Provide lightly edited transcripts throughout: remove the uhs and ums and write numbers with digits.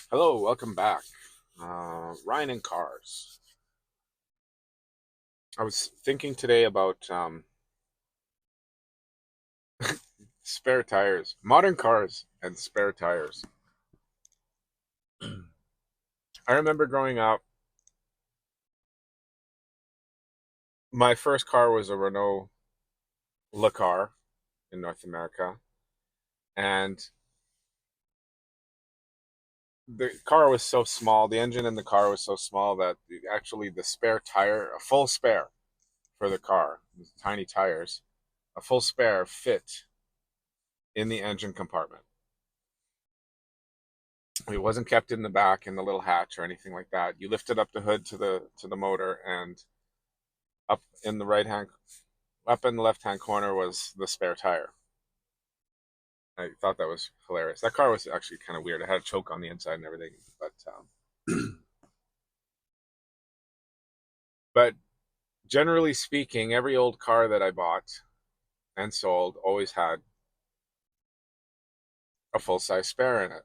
Hello, welcome back. Ryan and Cars. I was thinking today about spare tires, modern cars, and spare tires. I remember growing up, my first car was a Renault Le Car in North America, and the car was so small, the engine in the car was so small that actually the spare tire, a full spare for the car, tiny tires, a full spare fit in the engine compartment. It wasn't kept in the back in the little hatch or anything like that. You lifted up the hood to the motor, and up in the right hand, up in the left hand corner was the spare tire. I thought that was hilarious. That car was actually kind of weird. It had a choke on the inside and everything, but generally speaking, every old car that I bought and sold always had a full size spare in it.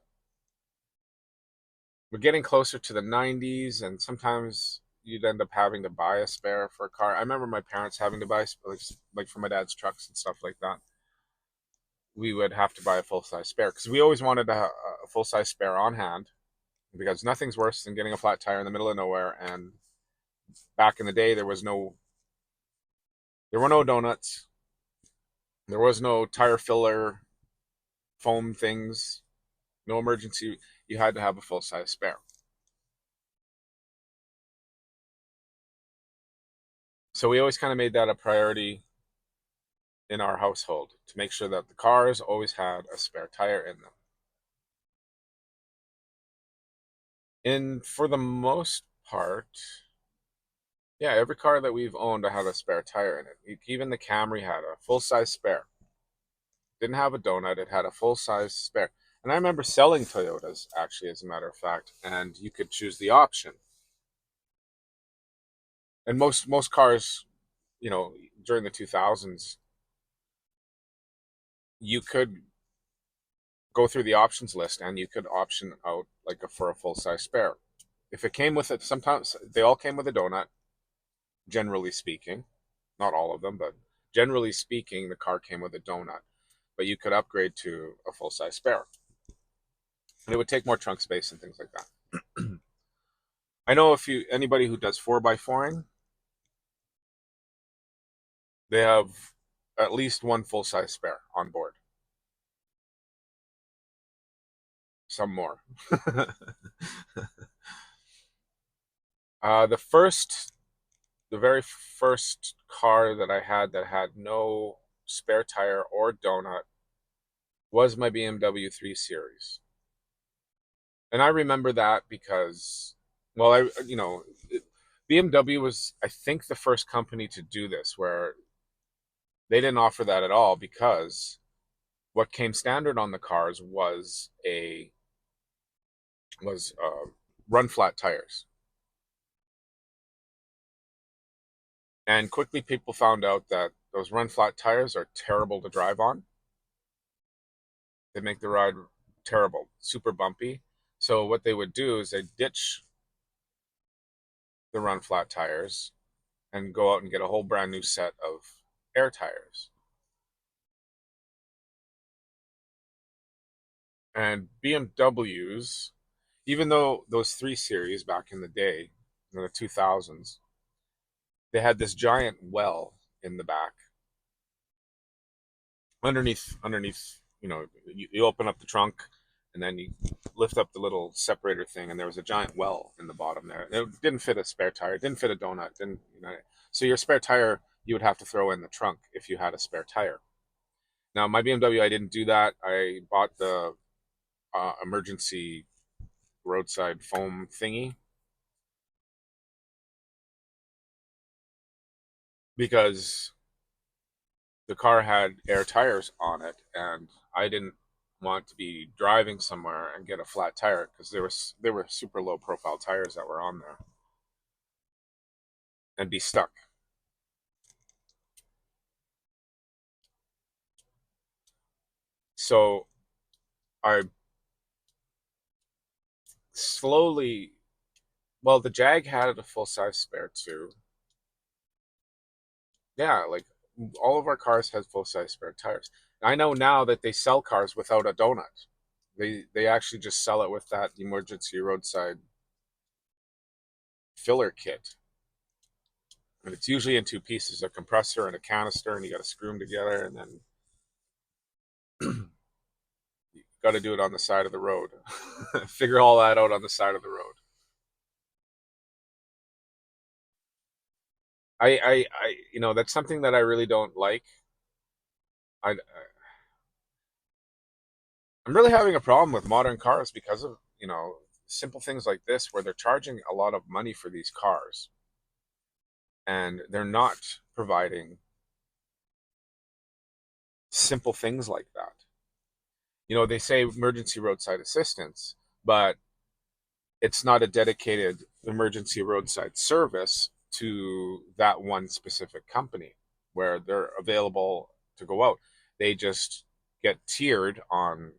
We're getting closer to the 90s, and sometimes you'd end up having to buy a spare for a car. I remember my parents having to buy like for my dad's trucks and stuff like that. We would have to buy a full size spare because we always wanted a full size spare on hand because nothing's worse than getting a flat tire in the middle of nowhere. And back in the day, there were no donuts, there was no tire filler foam things, no emergency. You had to have a full size spare. So we always kind of made that a priority in our household to make sure that the cars always had a spare tire in them. And for the most part, yeah, every car that we've owned had a spare tire in it. Even the Camry had a full size spare. Didn't have a donut, it had a full size spare. And I remember selling Toyotas, actually, as a matter of fact, and you could choose the option. And most cars, during the 2000s, you could go through the options list and you could option out like for a full size spare. If it came with it, sometimes they all came with a donut, generally speaking. Not all of them, but generally speaking, the car came with a donut. But you could upgrade to a full size spare. And it would take more trunk space and things like that. I know if you anybody who does 4x4ing, they have at least one full size spare on board. Some more. The very first car that I had that had no spare tire or donut was my BMW 3 Series. And I remember that because, well, BMW was, I think, the first company to do this, where they didn't offer that at all because what came standard on the cars was run flat tires. And quickly people found out that those run flat tires are terrible to drive on. They make the ride terrible, super bumpy. So what they would do is they ditch the run flat tires and go out and get a whole brand new set of air tires. And BMWs, even though those 3 Series back in the day, in the 2000s, they had this giant well in the back underneath, you open up the trunk and then you lift up the little separator thing, and there was a giant well in the bottom there. It didn't fit a spare tire, it didn't fit a donut, didn't so your spare tire you would have to throw in the trunk if you had a spare tire. Now my BMW, I didn't do that. I bought the emergency roadside foam thingy because the car had air tires on it, and I didn't want to be driving somewhere and get a flat tire because there were super low profile tires that were on there and be stuck. So I slowly, well, the Jag had a full size spare too. Yeah, like all of our cars has full size spare tires. I know now that they sell cars without a donut. They actually just sell it with that emergency roadside filler kit. And it's usually in two pieces, a compressor and a canister, and you got to screw them together, and then you got to do it on the side of the road. Figure all that out on the side of the road. That's something that I really don't like. I'm really having a problem with modern cars because of, simple things like this where they're charging a lot of money for these cars and they're not providing simple things like that. They say emergency roadside assistance, but it's not a dedicated emergency roadside service to that one specific company where they're available to go out. They just get tiered on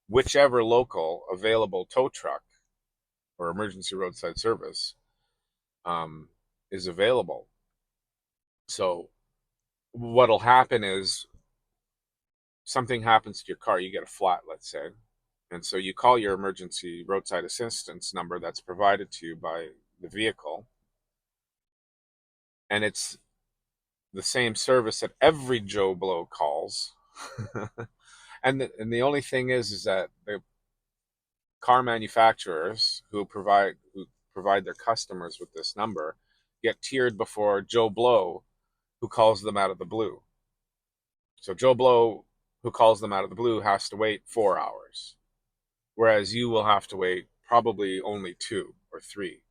whichever local available tow truck or emergency roadside service um, is available. So what'll happen is something happens to your car, you get a flat, let's say, and so you call your emergency roadside assistance number that's provided to you by the vehicle, and it's the same service that every Joe Blow calls. And the only thing is that the car manufacturers who provide their customers with this number get tiered before Joe Blow, who calls them out of the blue. So Joe Blow, who calls them out of the blue, has to wait 4 hours, whereas you will have to wait probably only 2 or 3,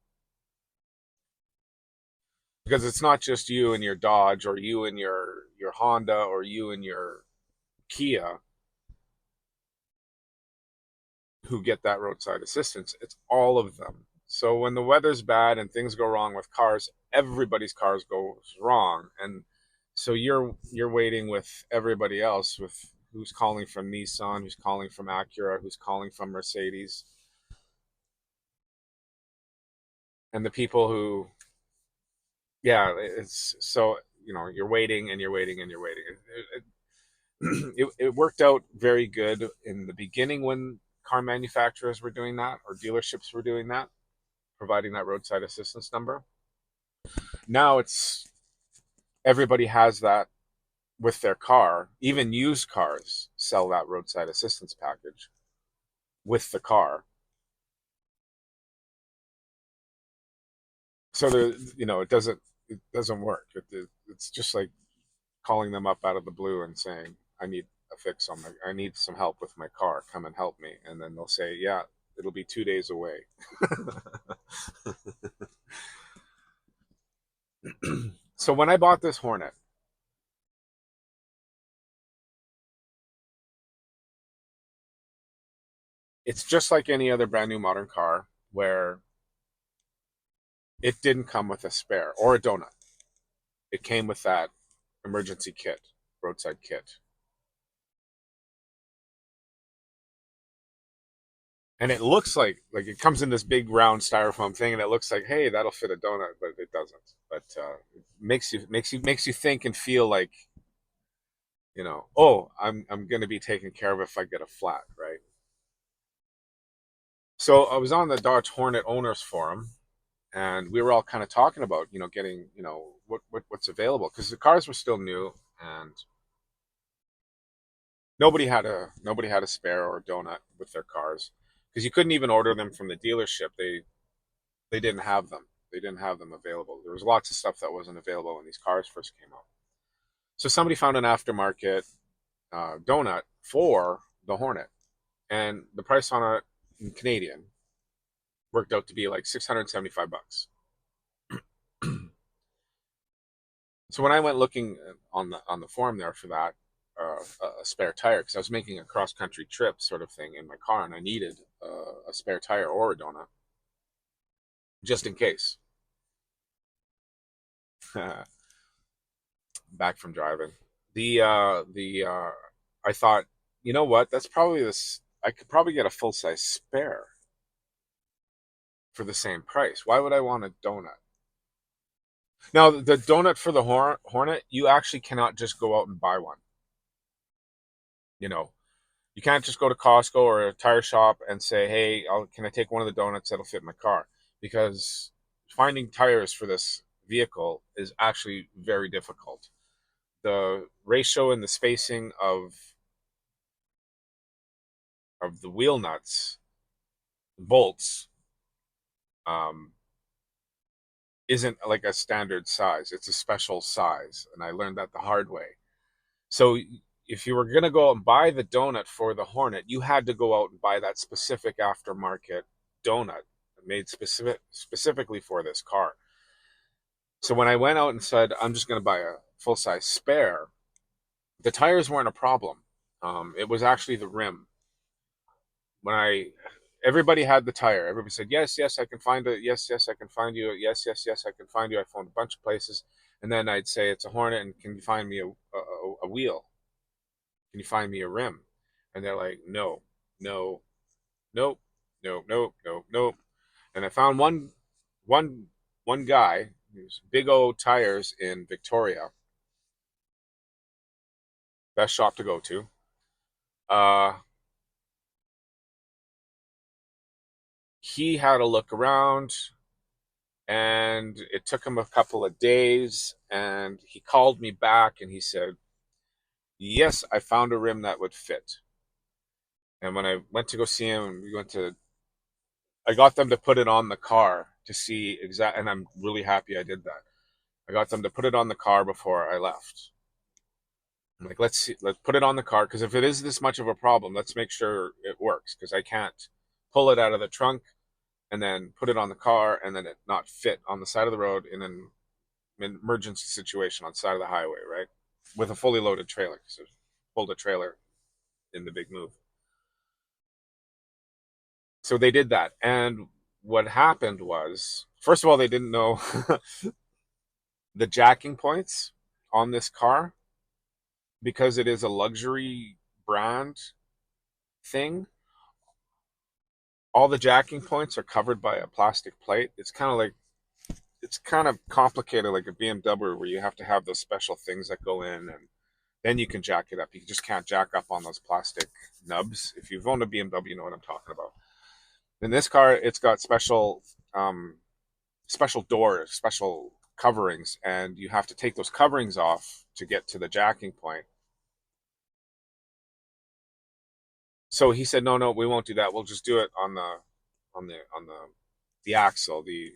because it's not just you and your Dodge or you and your Honda or you and your Kia who get that roadside assistance. It's all of them. So when the weather's bad and things go wrong with cars, everybody's cars goes wrong, and so you're waiting with everybody else, with who's calling from Nissan, who's calling from Acura, who's calling from Mercedes, and the people who, yeah, it's so you're waiting and you're waiting and you're waiting. It worked out very good in the beginning when car manufacturers were doing that or dealerships were doing that, providing that roadside assistance number. Now it's everybody has that with their car. Even used cars sell that roadside assistance package with the car. So it doesn't work. It's just like calling them up out of the blue and saying, I need a fix on I need some help with my car. Come and help me. And then they'll say, yeah, it'll be 2 days away. So when I bought this Hornet, it's just like any other brand new modern car where it didn't come with a spare or a donut. It came with that emergency kit, roadside kit. And it looks like it comes in this big round styrofoam thing, and it looks like, hey, that'll fit a donut, but it doesn't. But it makes you think and feel like, oh, I'm going to be taken care of if I get a flat, right? So I was on the Dodge Hornet owners forum, and we were all kind of talking about, getting, what's available, because the cars were still new, and nobody had a spare or a donut with their cars, because you couldn't even order them from the dealership. They didn't have them. They didn't have them available. There was lots of stuff that wasn't available when these cars first came out. So somebody found an aftermarket donut for the Hornet, and the price on it in Canadian worked out to be like $675. So when I went looking on the forum there for that, a spare tire, because I was making a cross country trip sort of thing in my car, and I needed a spare tire or a donut just in case. Back from driving, the I thought, you know what? That's probably this. I could probably get a full size spare for the same price. Why would I want a donut? Now, the donut for the Hornet, you actually cannot just go out and buy one. You know, you can't just go to Costco or a tire shop and say, "Hey, can I take one of the donuts that'll fit my car?" Because finding tires for this vehicle is actually very difficult. The ratio and the spacing of the wheel nuts, bolts, um, isn't like a standard size. It's a special size, and I learned that the hard way. So if you were going to go out and buy the donut for the Hornet, you had to go out and buy that specific aftermarket donut made specifically for this car. So when I went out and said, I'm just going to buy a full size spare, the tires weren't a problem. It was actually the rim. When I Everybody had the tire. Everybody said, yes, yes, I can find it. Yes, yes, I can find you. Yes, yes, yes, I can find you. I found a bunch of places. And then I'd say, it's a Hornet, and can you find me a wheel? Can you find me a rim? And they're like, no, no, nope, nope, nope, nope, nope. And I found one, one guy who's Big O Tires in Victoria, best shop to go to. Uh, he had a look around, and it took him a couple of days, and he called me back and he said, yes, I found a rim that would fit. And when I went to go see him, I got them to put it on the car to see exact, and I'm really happy I did that. I got them to put it on the car before I left. I'm like, let's see, let's put it on the car, because if it is this much of a problem, let's make sure it works, because I can't pull it out of the trunk and then put it on the car and then it not fit on the side of the road in an emergency situation on the side of the highway, right? With a fully loaded trailer, because I pulled a trailer in the big move. So they did that, and what happened was, first of all, they didn't know the jacking points on this car, because it is a luxury brand thing. All the jacking points are covered by a plastic plate. It's kind of complicated, like a BMW, where you have to have those special things that go in, and then you can jack it up. You just can't jack up on those plastic nubs. If you've owned a BMW, you know what I'm talking about. In this car, it's got special doors, special coverings, and you have to take those coverings off to get to the jacking point. So he said, no, no, we won't do that. We'll just do it on the axle, the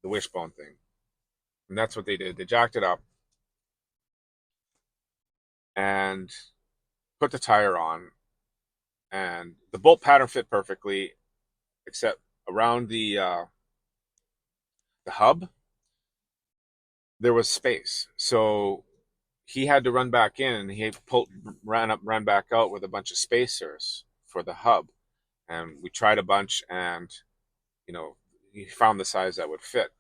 wishbone thing. And that's what they did. They jacked it up and put the tire on, and the bolt pattern fit perfectly, except around the hub there was space. So he had to run back in, and ran back out with a bunch of spacers for the hub. And we tried a bunch, and he found the size that would fit.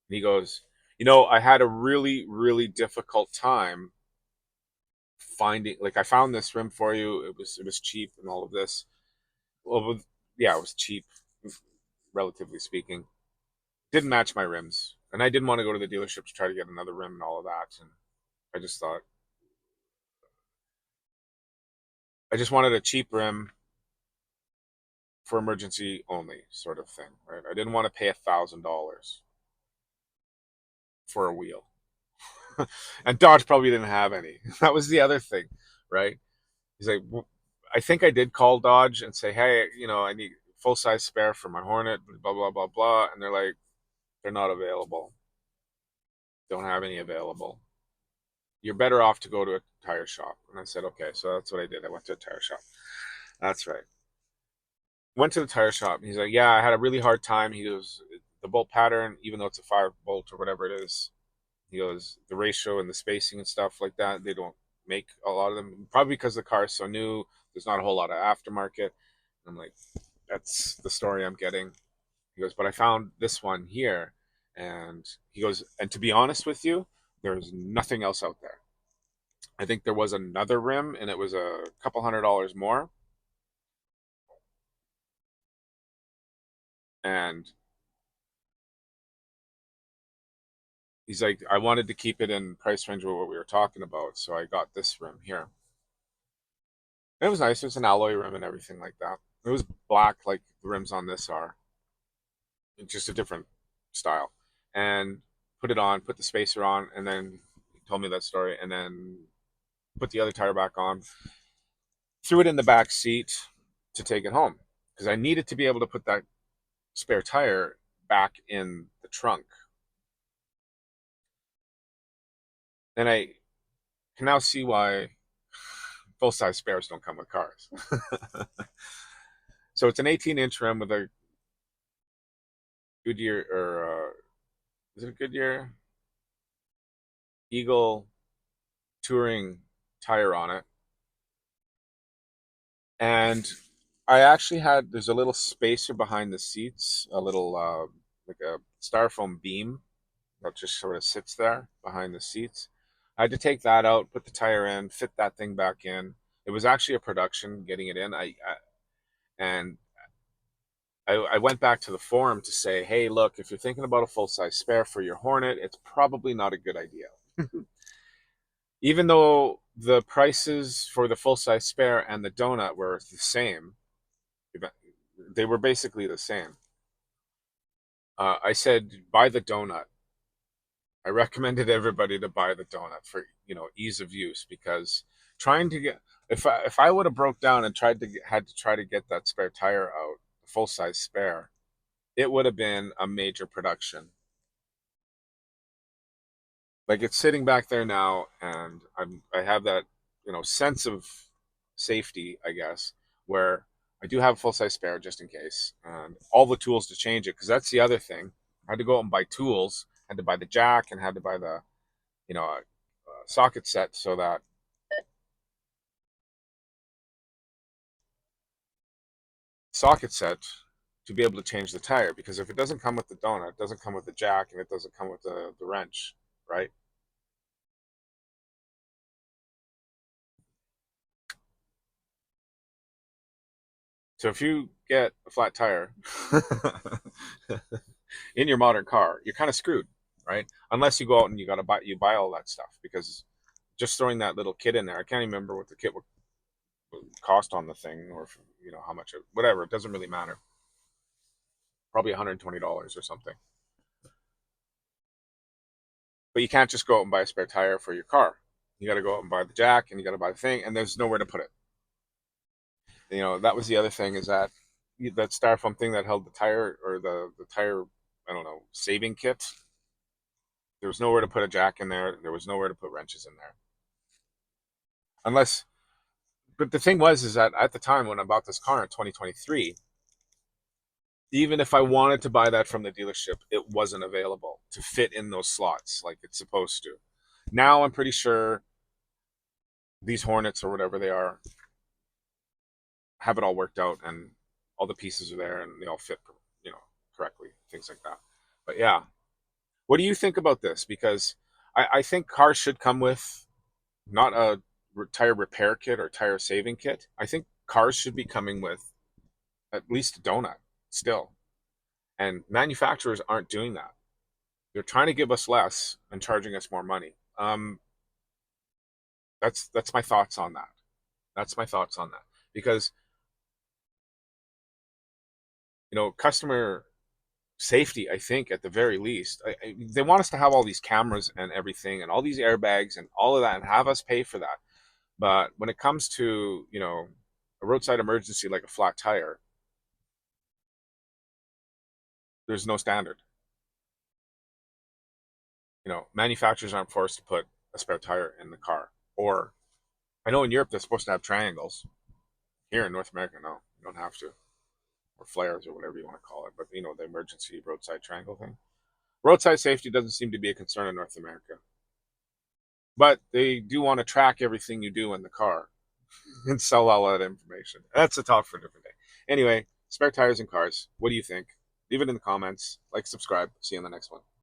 And he goes, I had a really, really difficult time finding, like, I found this rim for you. It was cheap and all of this. Well, yeah, it was cheap, relatively speaking. Didn't match my rims, and I didn't want to go to the dealership to try to get another rim and all of that. And I just thought, I just wanted a cheap rim for emergency only, sort of thing, right? I didn't want to pay $1,000 for a wheel. And Dodge probably didn't have any. That was the other thing, right? He's like, I think I did call Dodge and say, hey, I need full size spare for my Hornet, blah blah blah blah, and they're like, they're not available. Don't have any available. You're better off to go to a tire shop. And I said, okay, so that's what I did. I went to a tire shop. That's right. Went to the tire shop. He's like, yeah, I had a really hard time. He goes, the bolt pattern, even though it's a 5 bolt or whatever it is, he goes, the ratio and the spacing and stuff like that, they don't make a lot of them. Probably because the car is so new, there's not a whole lot of aftermarket. I'm like, that's the story I'm getting. He goes, but I found this one here. And he goes, and to be honest with you, there's nothing else out there. I think there was another rim, and it was a couple $100 more. And he's like, I wanted to keep it in price range with what we were talking about, so I got this rim here. It was nice. It was an alloy rim and everything like that. It was black like the rims on this are, just a different style. And put it on, put the spacer on, and then he told me that story, and then put the other tire back on, threw it in the back seat to take it home because I needed to be able to put that spare tire back in the trunk. And I can now see why full size spares don't come with cars. So it's an 18-inch rim with a Goodyear, or is it a Goodyear Eagle touring tire on it. And I actually had, there's a little spacer behind the seats, a little like a styrofoam beam that just sort of sits there behind the seats. I had to take that out, put the tire in, fit that thing back in. It was actually a production getting it in. And I went back to the forum to say, hey, look, if you're thinking about a full size spare for your Hornet, it's probably not a good idea. Even though the prices for the full size spare and the donut were the same, they were basically the same. I said, buy the donut. I recommended everybody to buy the donut for, ease of use, because trying to get, if I would have broke down and had to try to get that spare tire out, full size spare, it would have been a major production. Like, it's sitting back there now, and I have that, sense of safety, I guess, where I do have a full size spare just in case, and all the tools to change it, because that's the other thing. I had to go out and buy tools, had to buy the jack, and had to buy the, socket set, so that socket set to be able to change the tire. Because if it doesn't come with the donut, it doesn't come with the jack, and it doesn't come with the wrench, right? So if you get a flat tire in your modern car, you're kind of screwed, right? Unless you go out and you buy all that stuff, because just throwing that little kit in there, I can't even remember what the kit would cost on the thing, or how much whatever. It doesn't really matter. Probably $120 or something. But you can't just go out and buy a spare tire for your car. You got to go out and buy the jack, and you got to buy the thing, and there's nowhere to put it. That was the other thing, is that styrofoam thing that held the tire, or the tire, I don't know, saving kit. There was nowhere to put a jack in there. There was nowhere to put wrenches in there. Unless, but the thing was, is that at the time when I bought this car in 2023, even if I wanted to buy that from the dealership, it wasn't available to fit in those slots like it's supposed to. Now I'm pretty sure these Hornets, or whatever they are, have it all worked out, and all the pieces are there, and they all fit, you know, correctly, things like that. But yeah, what do you think about this? Because I think cars should come with not a tire repair kit or tire saving kit. I think cars should be coming with at least a donut still. And manufacturers aren't doing that. They're trying to give us less and charging us more money. That's my thoughts on that. That's my thoughts on that. Because, customer safety, I think, at the very least, they want us to have all these cameras and everything, and all these airbags and all of that, and have us pay for that. But when it comes to, a roadside emergency like a flat tire, there's no standard. Manufacturers aren't forced to put a spare tire in the car. Or, I know in Europe they're supposed to have triangles. Here in North America, no, you don't have to. Or flares, or whatever you want to call it. But, the emergency roadside triangle thing. Roadside safety doesn't seem to be a concern in North America. But they do want to track everything you do in the car and sell all that information. That's a talk for a different day. Anyway, spare tires and cars. What do you think? Leave it in the comments. Like, subscribe. See you in the next one.